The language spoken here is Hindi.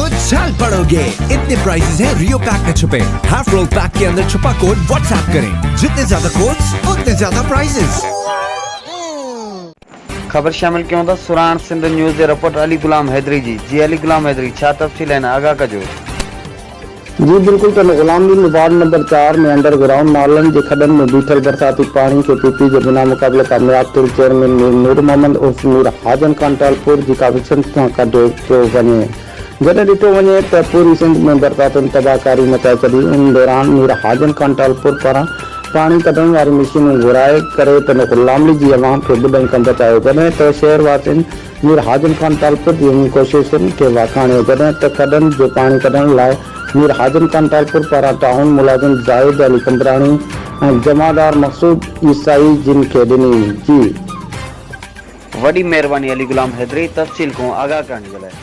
तो छाल पड़ोगे। इतने प्राइसेस हैं रियो पैक में छुपे। हाफ रोल पैक के अंदर छुपा कोड व्हाट्सएप करें। जितने ज्यादा कोड्स उतने ज्यादा प्राइसेस। खबर शामिल क्यों था सरह्ाण सिंध न्यूज़ के रपोर्टर गुलाम हैदरी जी अली गुलाम हैदरी छा तफसील है आगाह कजो। जी बिल्कुल तो गुलाम जी वार्ड नंबर 4 में अंडरग्राउंड नालन के खडन में बीठल बरसाती पानी के पीपी के बिना मुकाबले कामयाब तुर चेयरमैन नूर मोहम्मद उर्फ नूर हाजन कंटालपुर जी काबिशन कढियो पियो वञे। जॾहिं ॾिठो वञे त पूरी सिंध में बरसातुनि तबाहकारी मचाए छॾी। इन दौरान नूर हाजन कंटालपुर पारां पानी कढण वारी मशीनूं घुराए करे त गुलाम जी अवाम खे ॿुधण कम बचायो। जॾहिं त शहरवासियुनि नूर हाजन कंटालपुर जी कोशिशुनि खे वाखाणियो। जॾहिं त खडन जो पानी कढण लाइ नूर हाजन कंटालपुर पारां टाउन मुलाज़िम जाहिद अली कंबराणी ऐं जमादार मक़सूद ईसाई जिन खे ॾिनी। जी वॾी महिरबानी अली गुलाम हैदरी तफसील को आगाह करण जे लाइ।